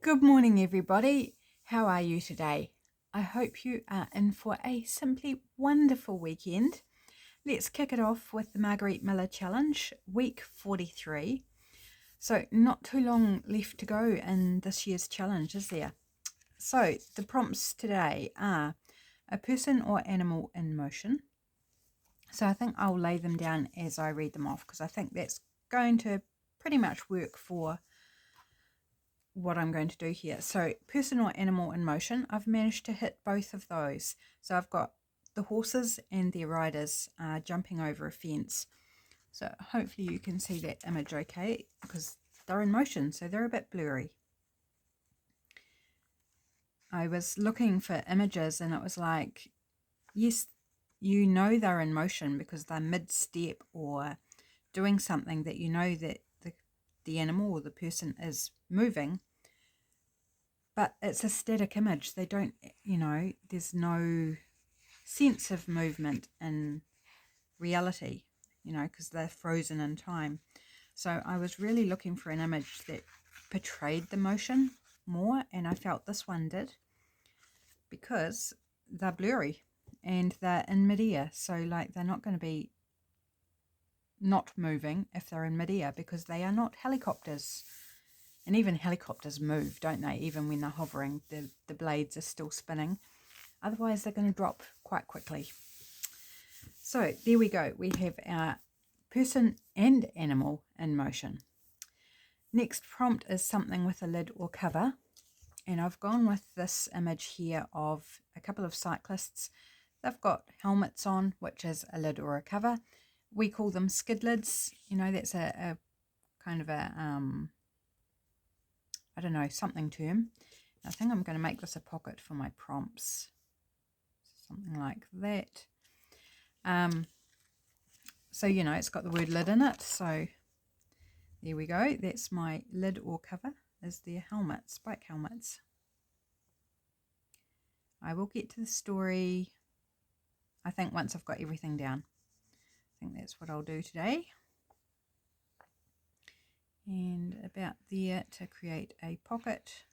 Good morning, everybody. How are you today? I hope you are in for a simply wonderful weekend. Let's kick it off with the Margarete Miller Challenge, week 43. So, not too long left to go in this year's challenge, is there? So, the prompts today are a person or animal in motion. So, I think I'll lay them down as I read them off because I think that's going to pretty much work for what I'm going to do here. So person or animal in motion, I've managed to hit both of those. So I've got the horses and their riders jumping over a fence. So hopefully you can see that image okay, because they're in motion, so they're a bit blurry. I was looking for images and it was like, yes, you know they're in motion because they're mid-step or doing something that you know that the animal or the person is moving. But it's a static image. They don't, there's no sense of movement in reality, because they're frozen in time. So I was really looking for an image that portrayed the motion more, and I felt this one did because they're blurry and they're in midair. So, like, they're not going to be not moving if they're in midair because they are not helicopters. And even helicopters move, don't they? Even when they're hovering, the blades are still spinning. Otherwise, they're going to drop quite quickly. So there we go. We have our person and animal in motion. Next prompt is something with a lid or cover. And I've gone with this image here of a couple of cyclists. They've got helmets on, which is a lid or a cover. We call them skid lids. That's a kind of a... I don't know, something term. I think I'm going to make this a pocket for my prompts. Something like that. So, it's got the word lid in it. So, there we go. That's my lid or cover, is their helmets, bike helmets. I will get to the story, I think, once I've got everything down. I think that's what I'll do today. And about there to create a pocket.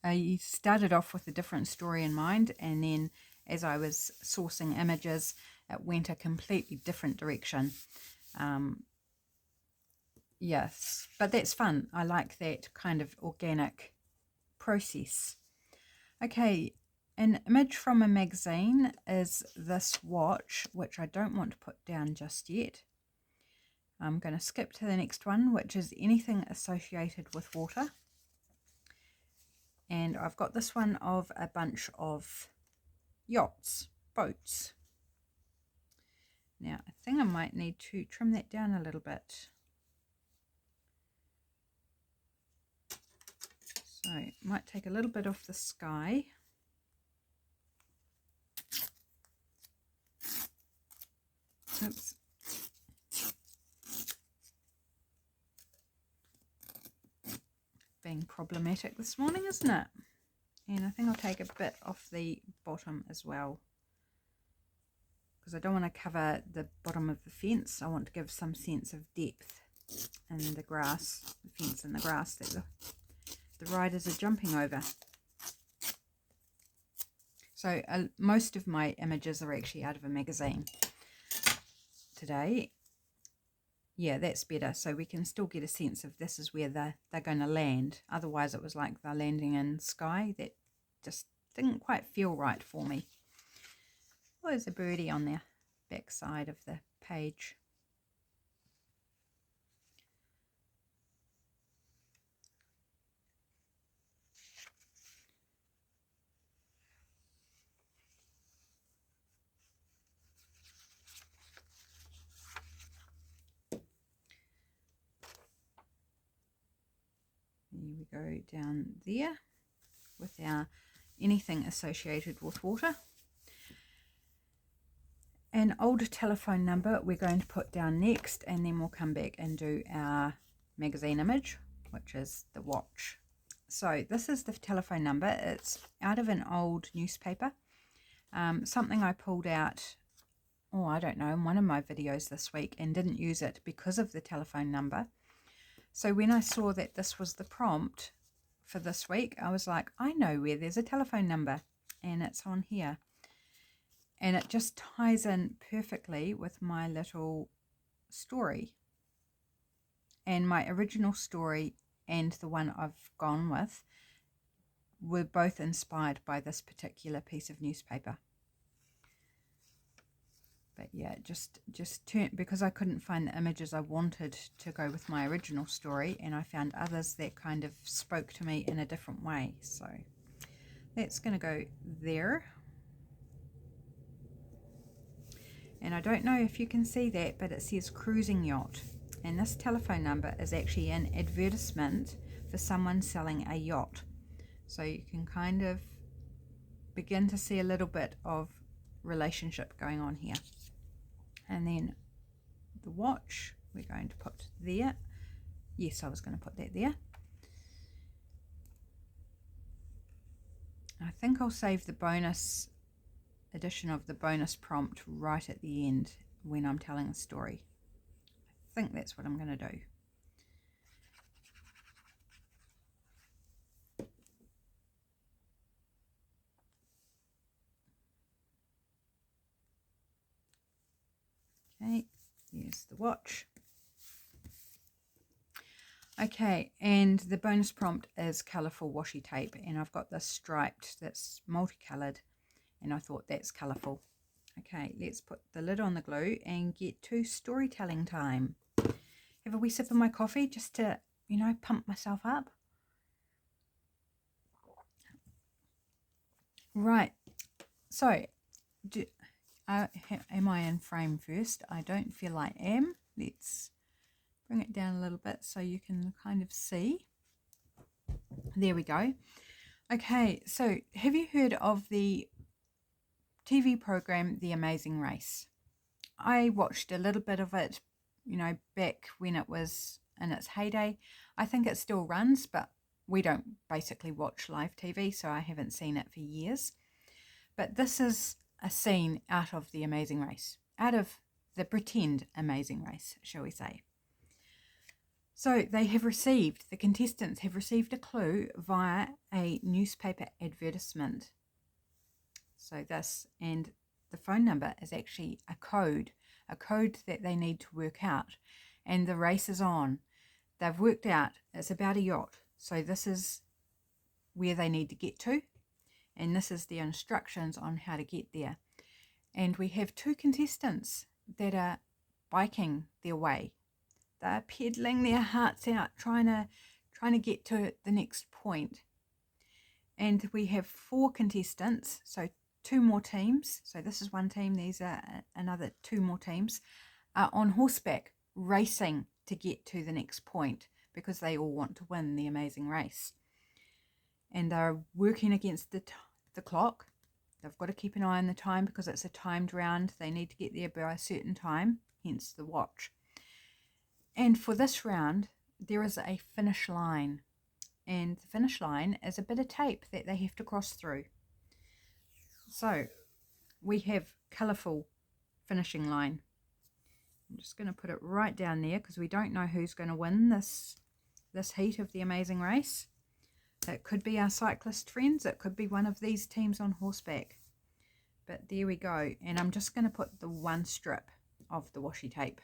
I started off with a different story in mind, and then as I was sourcing images, it went a completely different direction. Yes, but that's fun. I like that kind of organic process. Okay, an image from a magazine is this watch, which I don't want to put down just yet. I'm going to skip to the next one, which is anything associated with water. And I've got this one of a bunch of yachts, boats. Now, I think I might need to trim that down a little bit. So, might take a little bit off the sky. Oops. Being problematic this morning, isn't it? And I think I'll take a bit off the bottom as well, because I don't want to cover the bottom of the fence. I want to give some sense of depth in the grass, the fence and the grass that the riders are jumping over. So most of my images are actually out of a magazine today. Yeah, that's better. So we can still get a sense of this is where they're going to land. Otherwise it was like they're landing in sky. That just didn't quite feel right for me. Oh, there's a birdie on the back side of the page. There we go, down there with our anything associated with water. An old telephone number we're going to put down next, and then we'll come back and do our magazine image, which is the watch. So this is the telephone number. It's out of an old newspaper, something I pulled out oh, I don't know, in one of my videos this week and didn't use it because of the telephone number. So when I saw that this was the prompt for this week, I was like, I know where there's a telephone number, and it's on here. And it just ties in perfectly with my little story. And my original story and the one I've gone with were both inspired by this particular piece of newspaper. But yeah, just turned, because I couldn't find the images I wanted to go with my original story, and I found others that kind of spoke to me in a different way. So that's going to go there. And I don't know if you can see that, but it says cruising yacht. And this telephone number is actually an advertisement for someone selling a yacht. So you can kind of begin to see a little bit of relationship going on here. And then the watch we're going to put there. Yes, I was going to put that there. I think I'll save the bonus edition of the bonus prompt right at the end when I'm telling the story. I think that's what I'm going to do. Okay, there's the watch. Okay, and the bonus prompt is colourful washi tape, and I've got this striped that's multicolored, and I thought that's colourful. Okay, let's put the lid on the glue and get to storytelling time. Have a wee sip of my coffee just to, you know, pump myself up. Right, so am I in frame first? I don't feel I am. Let's bring it down a little bit so you can kind of see. There we go. Okay, so have you heard of the TV program The Amazing Race? I watched a little bit of it, you know, back when it was in its heyday. I think it still runs, but we don't basically watch live TV, so I haven't seen it for years. But this is a scene out of The Amazing Race, out of the pretend Amazing Race, shall we say. So the contestants have received a clue via a newspaper advertisement. So this, and the phone number is actually a code that they need to work out. And the race is on. They've worked out it's about a yacht. So this is where they need to get to. And this is the instructions on how to get there. And we have two contestants that are biking their way. They're pedaling their hearts out, trying to get to the next point. And we have four contestants, so two more teams. So this is one team, these are another two more teams, are on horseback racing to get to the next point because they all want to win the amazing race. And they're working against the clock. They've got to keep an eye on the time because it's a timed round. They need to get there by a certain time, hence the watch. And for this round, there is a finish line. And the finish line is a bit of tape that they have to cross through. So we have colourful finishing line. I'm just going to put it right down there because we don't know who's going to win this heat of the amazing race. It could be our cyclist friends. It could be one of these teams on horseback. But there we go. And I'm just going to put the one strip of the washi tape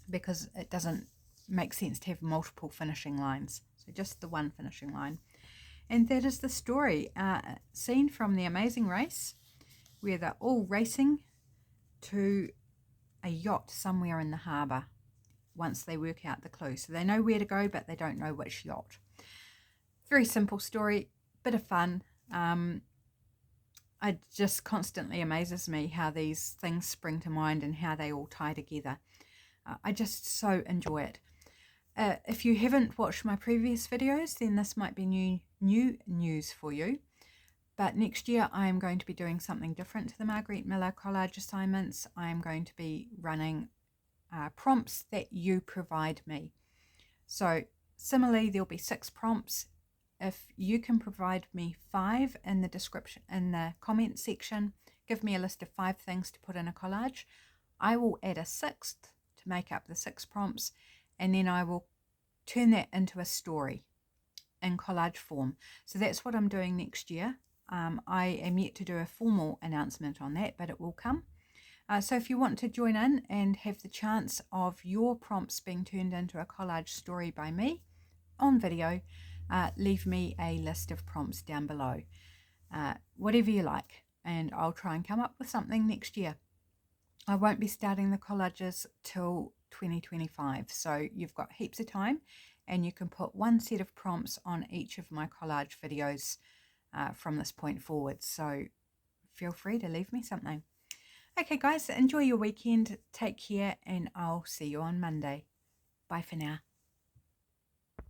because it doesn't make sense to have multiple finishing lines. So just the one finishing line. And that is the story. Scene from The Amazing Race where they're all racing to a yacht somewhere in the harbour once they work out the clue. So they know where to go, but they don't know which yacht. Very simple story, bit of fun. It just constantly amazes me how these things spring to mind and how they all tie together. I just so enjoy it. If you haven't watched my previous videos, then this might be new news for you. But next year I am going to be doing something different to the Margarete Miller collage assignments. I am going to be running prompts that you provide me. So similarly, there'll be 6 prompts. If you can provide me 5 in the description, in the comment section, give me a list of 5 things to put in a collage. I will add a 6th to make up the 6 prompts, and then I will turn that into a story in collage form. So that's what I'm doing next year. I am yet to do a formal announcement on that, but it will come. So if you want to join in and have the chance of your prompts being turned into a collage story by me on video, leave me a list of prompts down below. Whatever you like, and I'll try and come up with something next year. I won't be starting the collages till 2025, so you've got heaps of time, and you can put 1 set of prompts on each of my collage videos from this point forward, so feel free to leave me something. Okay guys, enjoy your weekend, take care, and I'll see you on Monday. Bye for now.